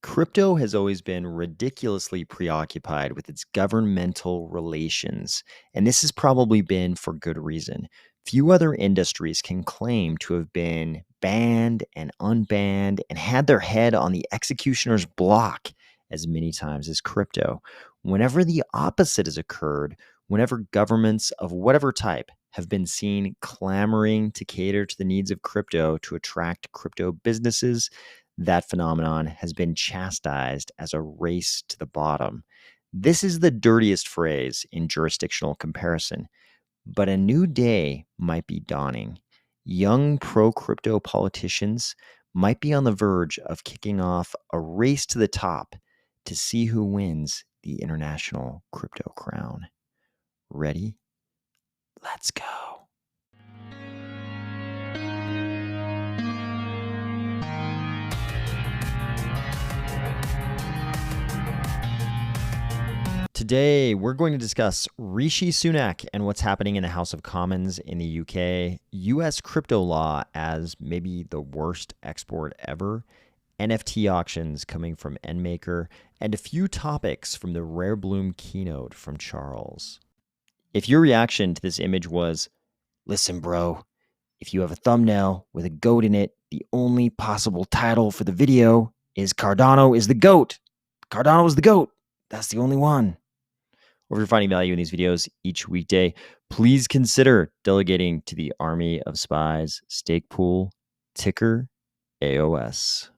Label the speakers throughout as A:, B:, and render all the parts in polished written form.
A: Crypto has always been ridiculously preoccupied with its governmental relations, and this has probably been for good reason. Few other industries can claim to have been banned and unbanned and had their head on the executioner's block as many times as crypto. Whenever the opposite has occurred, whenever governments of whatever type have been seen clamoring to cater to the needs of crypto to attract crypto businesses, that phenomenon has been chastised as a race to the bottom. This is the dirtiest phrase in jurisdictional comparison, but a new day might be dawning. Young pro crypto politicians might be on the verge of kicking off a race to the top to see who wins the international crypto crown. Ready? Let's go. Today, we're going to discuss Rishi Sunak and what's happening in the House of Commons in the UK, US crypto law as maybe the worst export ever, NFT auctions coming from NMKR, and a few topics from the Rare Bloom keynote from Charles. If your reaction to this image was, listen, bro, if you have a thumbnail with a goat in it, the only possible title for the video is Cardano is the GOAT. Cardano is the GOAT. That's the only one. Or if you're finding value in these videos each weekday, please consider delegating to the Army of Spies stake pool, ticker AOS.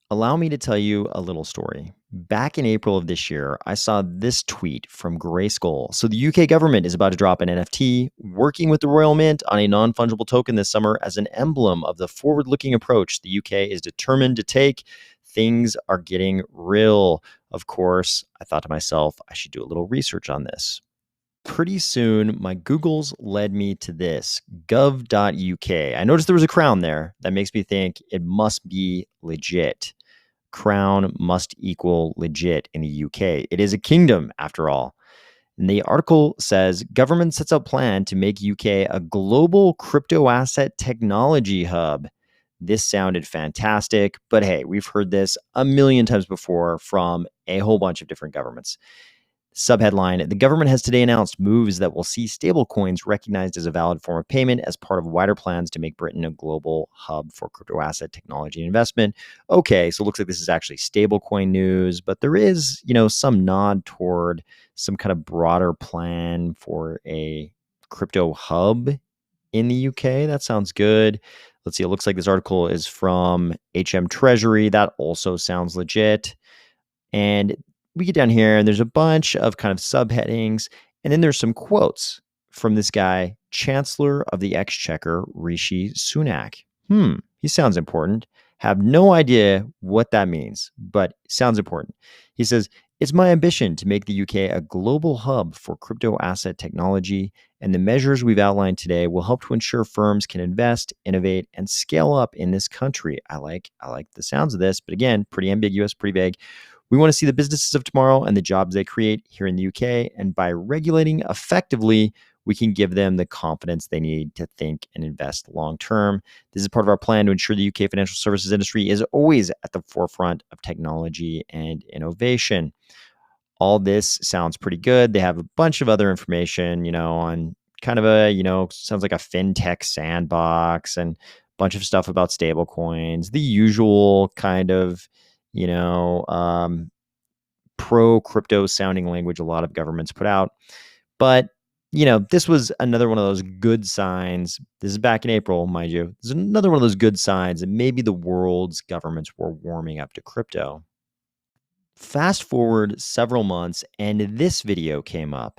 A: Allow me to tell you a little story. Back in April of this year, I saw this tweet from Grayskull. So the UK government is about to drop an NFT, working with the Royal Mint on a non-fungible token this summer as an emblem of the forward-looking approach the UK is determined to take. Things are getting real. Of course, I thought to myself, I should do a little research on this. Pretty soon, my Googles led me to this, gov.uk. I noticed there was a crown there. That makes me think it must be legit. Crown must equal legit in the UK. It is a kingdom, after all. And the article says, government sets out plan to make UK a global crypto asset technology hub. This sounded fantastic, but hey, we've heard this a million times before from a whole bunch of different governments. Subheadline, the government has today announced moves that will see stablecoins recognized as a valid form of payment as part of wider plans to make Britain a global hub for crypto asset technology and investment. Okay, so it looks like this is actually stablecoin news, but there is, some nod toward some kind of broader plan for a crypto hub in the UK. That sounds good. Let's see, it looks like this article is from HM Treasury. That also sounds legit. And we get down here and there's a bunch of kind of subheadings. And then there's some quotes from this guy, Chancellor of the Exchequer, Rishi Sunak. He sounds important. Have no idea what that means, but sounds important. He says, it's my ambition to make the UK a global hub for crypto asset technology, and the measures we've outlined today will help to ensure firms can invest, innovate, and scale up in this country. I like the sounds of this, but again, pretty ambiguous, pretty vague. We want to see the businesses of tomorrow and the jobs they create here in the UK, and by regulating effectively, we can give them the confidence they need to think and invest long term. This is part of our plan to ensure the UK financial services industry is always at the forefront of technology and innovation. All this sounds pretty good. They have a bunch of other information, on kind of a, sounds like a fintech sandbox and a bunch of stuff about stablecoins, the usual kind of, pro crypto sounding language a lot of governments put out. But, this was another one of those good signs. This is back in April, mind you. This is another one of those good signs that maybe the world's governments were warming up to crypto. Fast forward several months, and this video came up,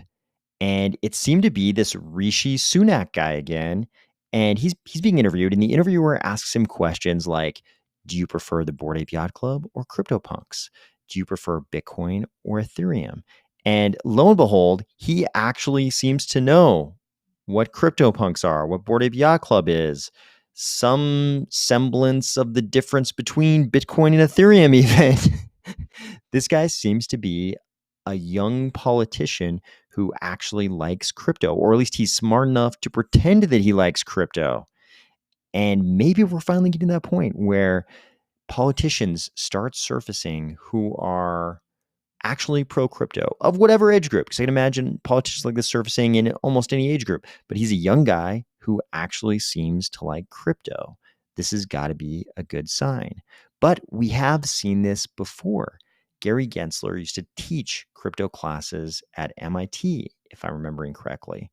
A: and it seemed to be this Rishi Sunak guy again. And he's being interviewed, and the interviewer asks him questions like, do you prefer the Bored Ape Yacht Club or CryptoPunks? Do you prefer Bitcoin or Ethereum? And lo and behold, he actually seems to know what CryptoPunks are, what Bored Ape Yacht Club is, some semblance of the difference between Bitcoin and Ethereum even. This guy seems to be a young politician who actually likes crypto, or at least he's smart enough to pretend that he likes crypto. And maybe we're finally getting to that point where politicians start surfacing who are actually pro crypto of whatever age group. Because I can imagine politicians like this surfacing in almost any age group. But he's a young guy who actually seems to like crypto. This has got to be a good sign. But we have seen this before. Gary Gensler used to teach crypto classes at MIT, if I'm remembering correctly.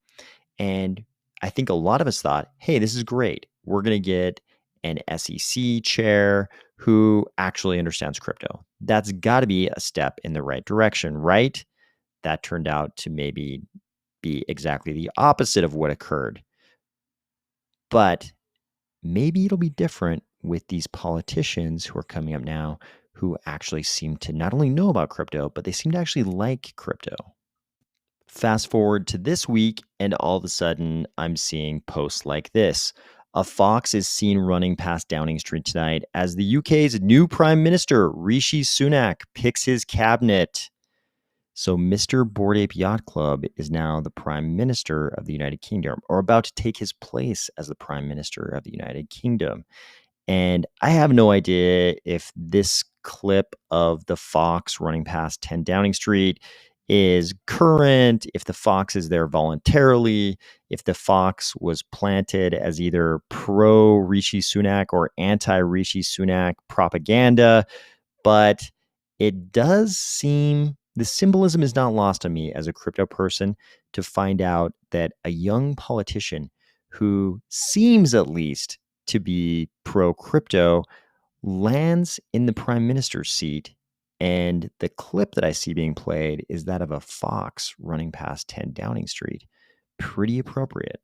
A: And I think a lot of us thought, hey, this is great. We're going to get an SEC chair who actually understands crypto. That's got to be a step in the right direction, right? That turned out to maybe be exactly the opposite of what occurred. But maybe it'll be different with these politicians who are coming up now who actually seem to not only know about crypto, but they seem to actually like crypto. Fast forward to this week, and all of a sudden, I'm seeing posts like this. A fox is seen running past Downing Street tonight as the UK's new Prime Minister, Rishi Sunak, picks his cabinet. So Mr. Bored Ape Yacht Club is now the Prime Minister of the United Kingdom, or about to take his place as the Prime Minister of the United Kingdom. And I have no idea if this clip of the fox running past 10 Downing Street is current, if the fox is there voluntarily, if the fox was planted as either pro Rishi Sunak or anti Rishi Sunak propaganda. But it does seem the symbolism is not lost on me as a crypto person to find out that a young politician who seems at least to be pro crypto lands in the prime minister's seat. And the clip that I see being played is that of a fox running past 10 Downing Street. Pretty appropriate.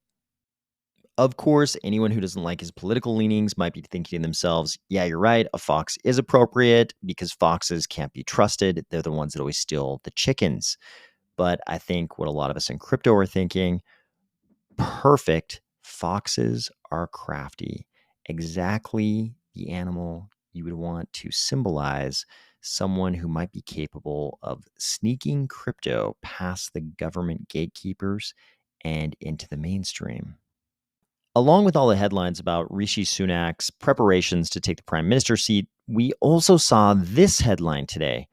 A: Of course, anyone who doesn't like his political leanings might be thinking to themselves, yeah, you're right, a fox is appropriate because foxes can't be trusted. They're the ones that always steal the chickens. But I think what a lot of us in crypto are thinking, perfect, foxes are crafty. Exactly the animal you would want to symbolize someone who might be capable of sneaking crypto past the government gatekeepers and into the mainstream. Along with all the headlines about Rishi Sunak's preparations to take the prime minister seat, we also saw this headline today.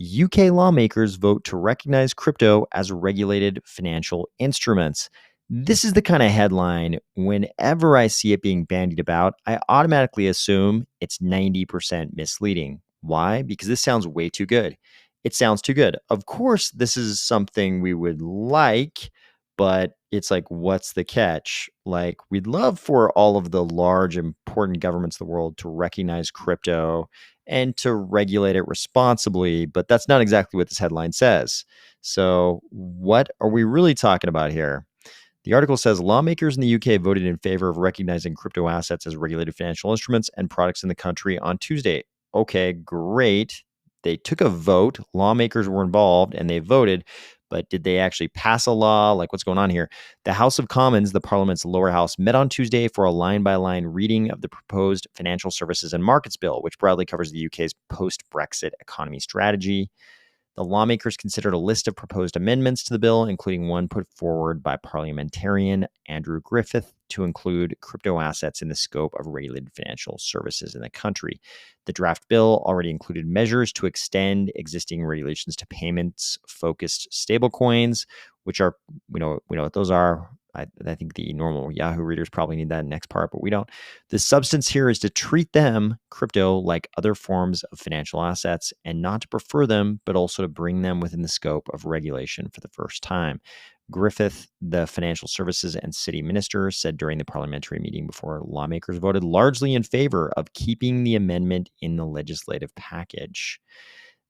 A: UK lawmakers vote to recognize crypto as regulated financial instruments. This is the kind of headline, whenever I see it being bandied about, I automatically assume it's 90% misleading. Why? Because this sounds way too good. It sounds too good. Of course, this is something we would like, but it's like, what's the catch? Like, we'd love for all of the large, important governments of the world to recognize crypto and to regulate it responsibly, but that's not exactly what this headline says. So, what are we really talking about here? The article says lawmakers in the UK voted in favor of recognizing crypto assets as regulated financial instruments and products in the country on Tuesday. Okay, great. They took a vote. Lawmakers were involved and they voted. But did they actually pass a law? Like, what's going on here? The House of Commons, the Parliament's lower house, met on Tuesday for a line-by-line reading of the proposed Financial Services and Markets Bill, which broadly covers the UK's post-Brexit economy strategy. The lawmakers considered a list of proposed amendments to the bill, including one put forward by parliamentarian Andrew Griffith to include crypto assets in the scope of regulated financial services in the country. The draft bill already included measures to extend existing regulations to payments-focused stablecoins, which are, we know what those are. I think the normal Yahoo readers probably need that next part, but we don't. The substance here is to treat them, crypto, like other forms of financial assets and not to prefer them, but also to bring them within the scope of regulation for the first time. Griffith, the financial services and city minister, said during the parliamentary meeting before lawmakers voted largely in favor of keeping the amendment in the legislative package.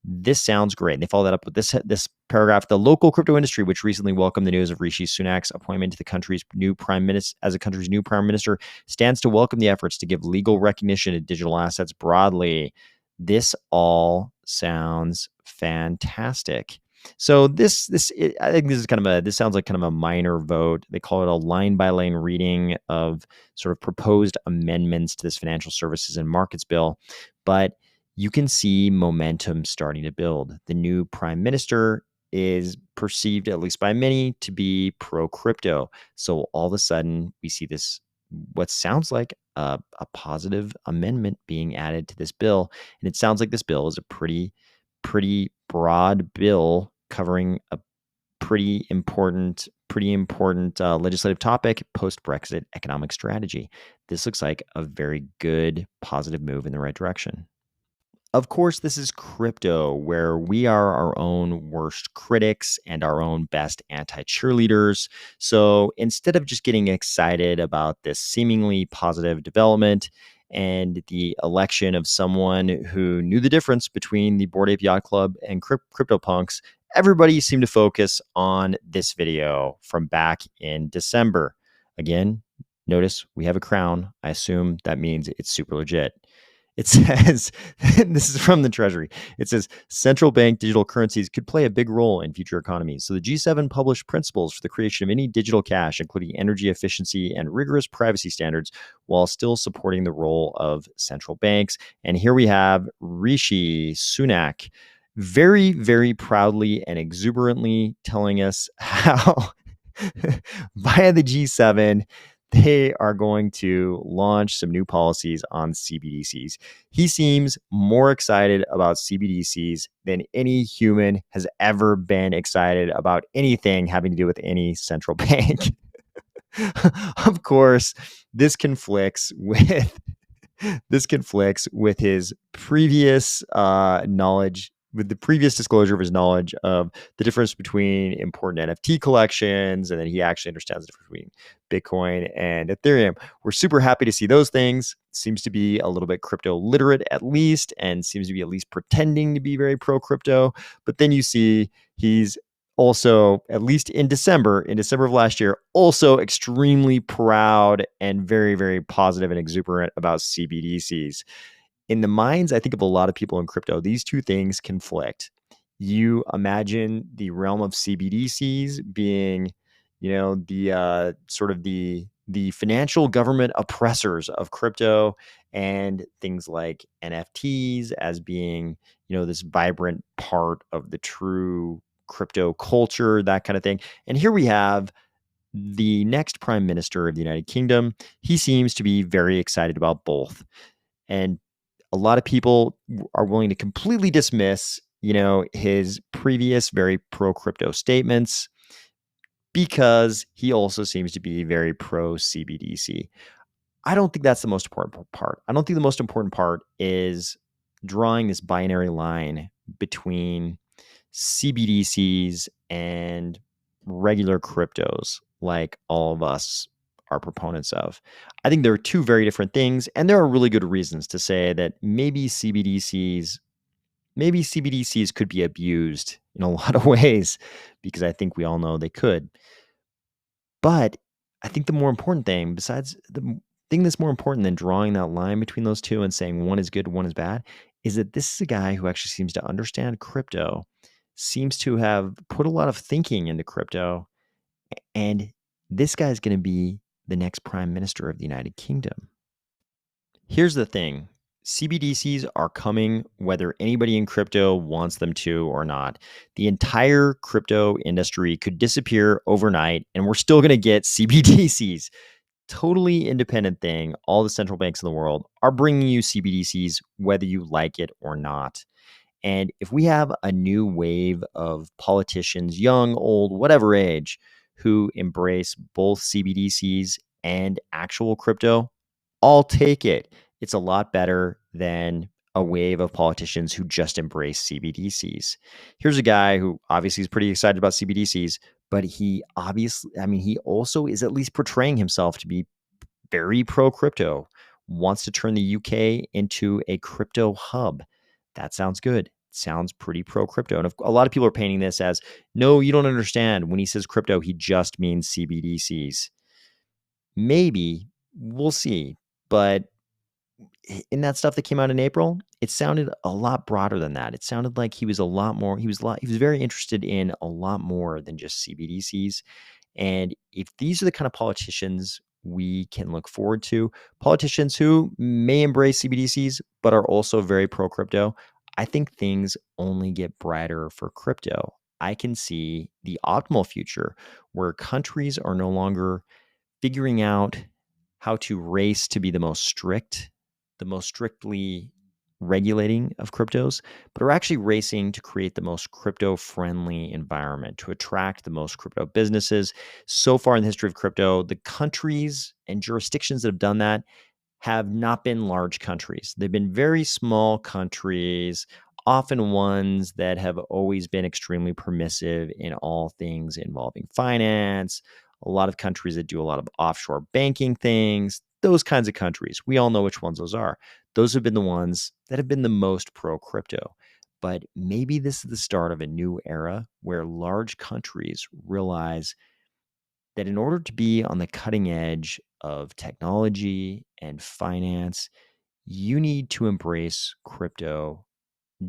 A: This sounds great. And they follow that up with this paragraph. The local crypto industry, which recently welcomed the news of Rishi Sunak's appointment to the country's new prime minister as a country's new prime minister, stands to welcome the efforts to give legal recognition to digital assets broadly. This all sounds fantastic. So I think this sounds like kind of a minor vote. They call it a line by line reading of sort of proposed amendments to this financial services and markets bill, but you can see momentum starting to build. The new prime minister is perceived, at least by many, to be pro-crypto. So all of a sudden, we see this what sounds like a positive amendment being added to this bill. And it sounds like this bill is a pretty broad bill covering a pretty important legislative topic: post-Brexit economic strategy. This looks like a very good positive move in the right direction. Of course, this is crypto, where we are our own worst critics and our own best anti cheerleaders. So instead of just getting excited about this seemingly positive development and the election of someone who knew the difference between the Bored Ape Yacht Club and CryptoPunks, everybody seemed to focus on this video from back in December. Again, notice we have a crown. I assume that means it's super legit. It says, this is from the Treasury. It says central bank digital currencies could play a big role in future economies. So the G7 published principles for the creation of any digital cash, including energy efficiency and rigorous privacy standards, while still supporting the role of central banks. And here we have Rishi Sunak very, very proudly and exuberantly telling us how via the G7, they are going to launch some new policies on CBDCs. He seems more excited about CBDCs than any human has ever been excited about anything having to do with any central bank. Of course, this conflicts with his previous knowledge, with the previous disclosure of his knowledge of the difference between important NFT collections, and then he actually understands the difference between Bitcoin and Ethereum. We're super happy to see those things. Seems to be a little bit crypto literate at least, and seems to be at least pretending to be very pro crypto. But then you see he's also, at least in December of last year, also extremely proud and very, very positive and exuberant about CBDCs. In the minds, I think, of a lot of people in crypto, these two things conflict. You imagine the realm of CBDCs being, the sort of the financial government oppressors of crypto, and things like NFTs as being, this vibrant part of the true crypto culture, that kind of thing. And here we have the next prime minister of the United Kingdom. He seems to be very excited about both. And a lot of people are willing to completely dismiss, his previous very pro crypto statements, because he also seems to be very pro CBDC. I don't think that's the most important part. I don't think the most important part is drawing this binary line between CBDCs and regular cryptos, like all of us are proponents of. I think there are two very different things, and there are really good reasons to say that maybe CBDCs could be abused in a lot of ways, because I think we all know they could. But I think the more important thing, besides the thing that's more important than drawing that line between those two and saying one is good, one is bad, is that this is a guy who actually seems to understand crypto, seems to have put a lot of thinking into crypto, and this guy's going to be the next prime minister of the United Kingdom. Here's the thing. CBDCs are coming whether anybody in crypto wants them to or not. The entire crypto industry could disappear overnight, and we're still going to get CBDCs. Totally independent thing. All the central banks in the world are bringing you CBDCs, whether you like it or not. And if we have a new wave of politicians, young, old, whatever age, who embrace both CBDCs and actual crypto, I'll take it. It's a lot better than a wave of politicians who just embrace CBDCs. Here's a guy who obviously is pretty excited about CBDCs, but he also is at least portraying himself to be very pro crypto, wants to turn the UK into a crypto hub. That sounds good. Sounds pretty pro crypto. And a lot of people are painting this as, no, you don't understand. When he says crypto, he just means CBDCs. Maybe, we'll see. But in that stuff that came out in April, it sounded a lot broader than that. It sounded like he was very interested in a lot more than just CBDCs. And if these are the kind of politicians we can look forward to, politicians who may embrace CBDCs but are also very pro crypto, I think things only get brighter for crypto. I can see the optimal future where countries are no longer figuring out how to race to be the most strictly regulating of cryptos, but are actually racing to create the most crypto friendly environment to attract the most crypto businesses. So far in the history of crypto, the countries and jurisdictions that have done that have not been large countries. They've been very small countries, often ones that have always been extremely permissive in all things involving finance. A lot of countries that do a lot of offshore banking things, those kinds of countries. We all know which ones those are. Those have been the ones that have been the most pro crypto. But maybe this is the start of a new era where large countries realize that in order to be on the cutting edge of technology and finance, you need to embrace crypto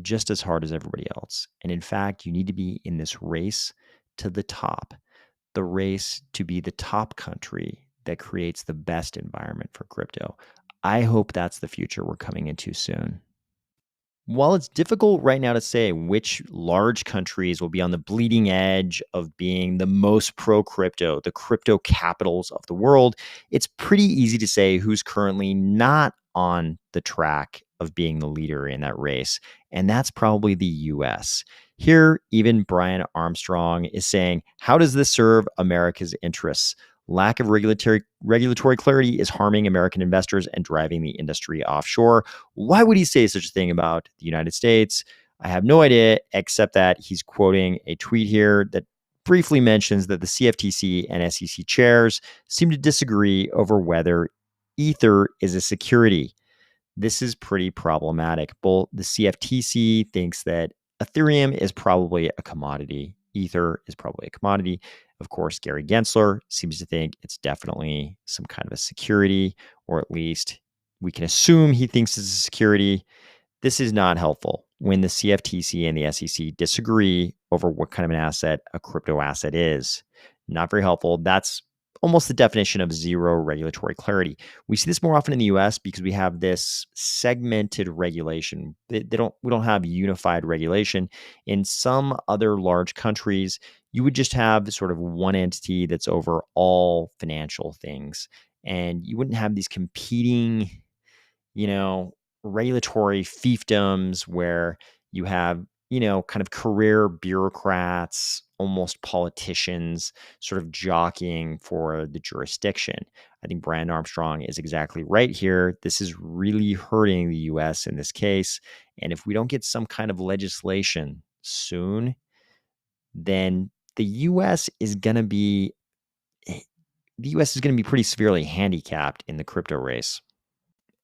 A: just as hard as everybody else. And in fact, you need to be in this race to the top, the race to be the top country that creates the best environment for crypto. I hope that's the future we're coming into soon. While it's difficult right now to say which large countries will be on the bleeding edge of being the most pro crypto, the crypto capitals of the world, it's pretty easy to say who's currently not on the track of being the leader in that race. And that's probably the US. Here, even Brian Armstrong is saying, how does this serve America's interests? Lack of regulatory clarity is harming American investors and driving the industry offshore. Why would he say such a thing about the United States? I have no idea, except that he's quoting a tweet here that briefly mentions that the CFTC and SEC chairs seem to disagree over whether Ether is a security. This is pretty problematic. Both the CFTC thinks that Ethereum is probably a commodity. Ether is probably a commodity. Of course, Gary Gensler seems to think it's definitely some kind of a security, or at least we can assume he thinks it's a security. This is not helpful when the CFTC and the SEC disagree over what kind of an asset a crypto asset is. Not very helpful. That's almost the definition of zero regulatory clarity. We see this more often in the US because we have this segmented regulation. We don't have unified regulation. In some other large countries, you would just have sort of one entity that's over all financial things. And you wouldn't have these competing, you know, regulatory fiefdoms where you have, kind of career bureaucrats, almost politicians, sort of jockeying for the jurisdiction. I think Brian Armstrong is exactly right here. This is really hurting the US in this case. And if we don't get some kind of legislation soon, then the US is going to be pretty severely handicapped in the crypto race.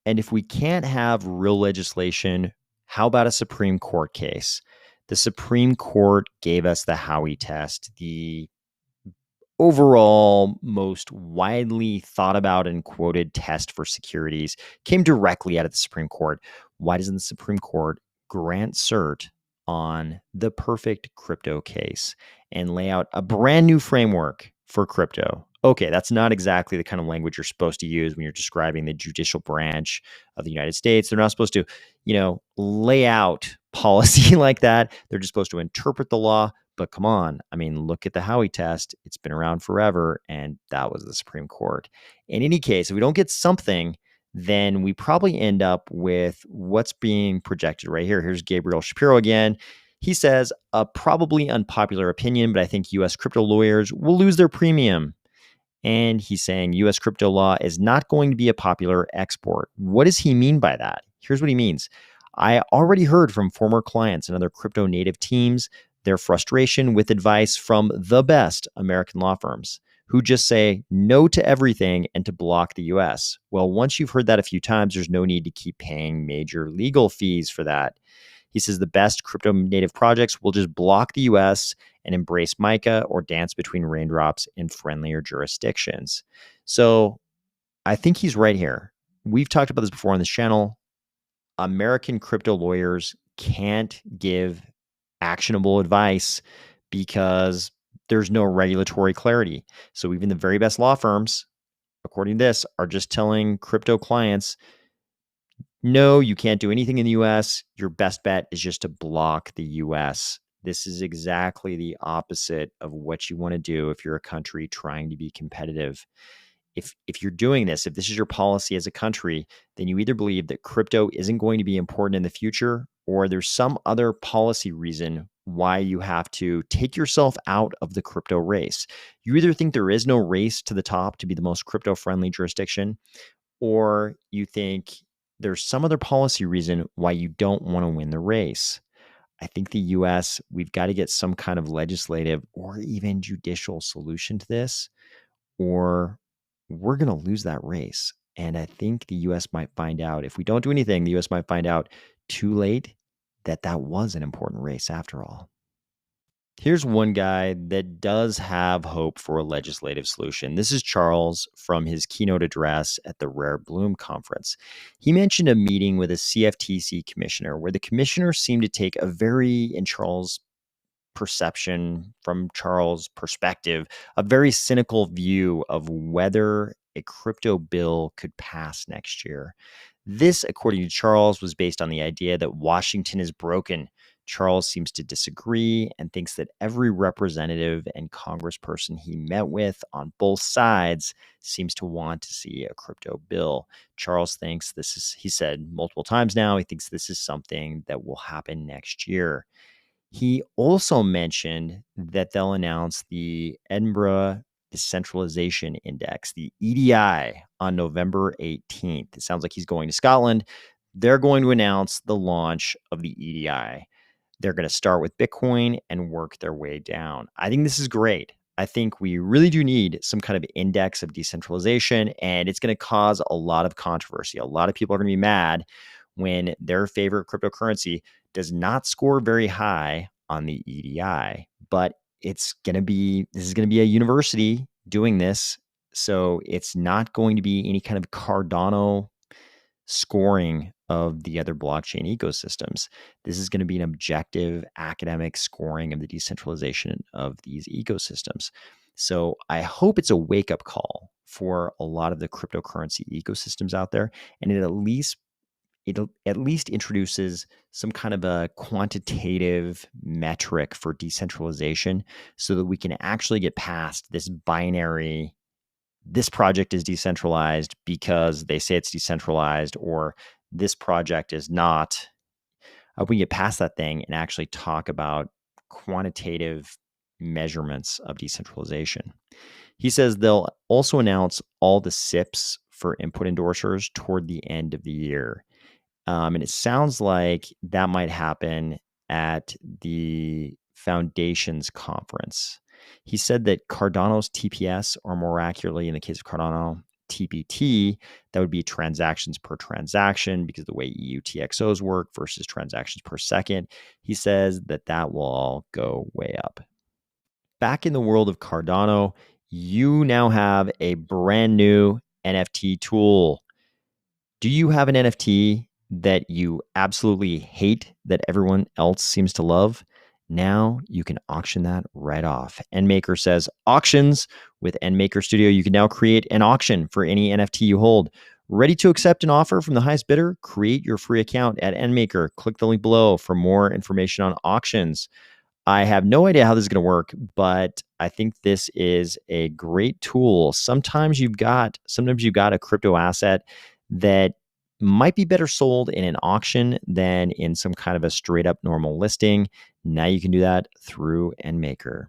A: And if we can't have real legislation, how about a Supreme Court case? The Supreme Court gave us the Howey test, the overall most widely thought about and quoted test for securities, came directly out of the Supreme Court. Why doesn't the Supreme Court grant cert on the perfect crypto case and lay out a brand new framework for crypto? Okay, that's not exactly the kind of language you're supposed to use when you're describing the judicial branch of the United States. They're not supposed to, lay out policy like that. They're just supposed to interpret the law. But come on, I mean, look at the Howey test. It's been around forever, and that was the Supreme Court. In any case, if we don't get something, then we probably end up with what's being projected right here. Here's Gabriel Shapiro again. He says, a probably unpopular opinion, but I think U.S. crypto lawyers will lose their premium. And he's saying U.S. crypto law is not going to be a popular export. What does he mean by that? Here's what he means. I already heard from former clients and other crypto native teams their frustration with advice from the best American law firms who just say no to everything and to block the US. Well, once you've heard that a few times, there's no need to keep paying major legal fees for that. He says the best crypto native projects will just block the US and embrace MiCA or dance between raindrops in friendlier jurisdictions. So I think he's right here. We've talked about this before on this channel. American crypto lawyers can't give actionable advice because there's no regulatory clarity. So even the very best law firms, according to this, are just telling crypto clients, no, you can't do anything in the US. Your best bet is just to block the US. This is exactly the opposite of what you want to do if you're a country trying to be competitive. if you're doing this, if this is your policy as a country, then you either believe that crypto isn't going to be important in the future, or there's some other policy reason why you have to take yourself out of the crypto race. You either think there is no race to the top to be the most crypto friendly jurisdiction, or you think there's some other policy reason why you don't want to win the race. I think the US, we've got to get some kind of legislative or even judicial solution to this, or we're going to lose that race. And I think the US might find out, if we don't do anything, the US might find out too late that that was an important race after all. Here's one guy that does have hope for a legislative solution. This is Charles from his keynote address at the Rare Bloom conference. He mentioned a meeting with a CFTC commissioner where the commissioner seemed to take a very, in Charles' perception, from Charles' perspective, a very cynical view of whether a crypto bill could pass next year. This, according to Charles, was based on the idea that Washington is broken. Charles seems to disagree and thinks that every representative and congressperson he met with on both sides seems to want to see a crypto bill. Charles thinks this is, he said multiple times now, he thinks this is something that will happen next year. He also mentioned that they'll announce the Edinburgh Decentralization Index, the EDI, on November 18th. It sounds like he's going to Scotland. They're going to announce the launch of the EDI. They're going to start with Bitcoin and work their way down. I think this is great. I think we really do need some kind of index of decentralization, and it's going to cause a lot of controversy. A lot of people are going to be mad when their favorite cryptocurrency does not score very high on the EDI, but this is going to be a university doing this. So it's not going to be any kind of Cardano scoring of the other blockchain ecosystems. This is going to be an objective academic scoring of the decentralization of these ecosystems. So I hope it's a wake-up call for a lot of the cryptocurrency ecosystems out there, and it at least introduces some kind of a quantitative metric for decentralization so that we can actually get past this binary, this project is decentralized because they say it's decentralized, or this project is not. We can get past that thing and actually talk about quantitative measurements of decentralization. He says they'll also announce all the SIPs for input endorsers toward the end of the year. And it sounds like that might happen at the Foundations conference. He said that Cardano's TPS, or more accurately in the case of Cardano, TPT, that would be transactions per transaction because the way EUTXOs work versus transactions per second. He says that that will all go way up. Back in the world of Cardano, you now have a brand new NFT tool. Do you have an NFT that you absolutely hate that everyone else seems to love? Now you can auction that right off. NMKR says auctions. With NMKR Studio, you can now create an auction for any NFT you hold. Ready to accept an offer from the highest bidder? Create your free account at NMKR. Click the link below for more information on auctions. I have no idea how this is going to work, but I think this is a great tool. Sometimes you've got a crypto asset that might be better sold in an auction than in some kind of a straight up normal listing. Now you can do that through NMKR.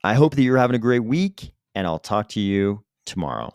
A: I hope that you're having a great week, and I'll talk to you tomorrow.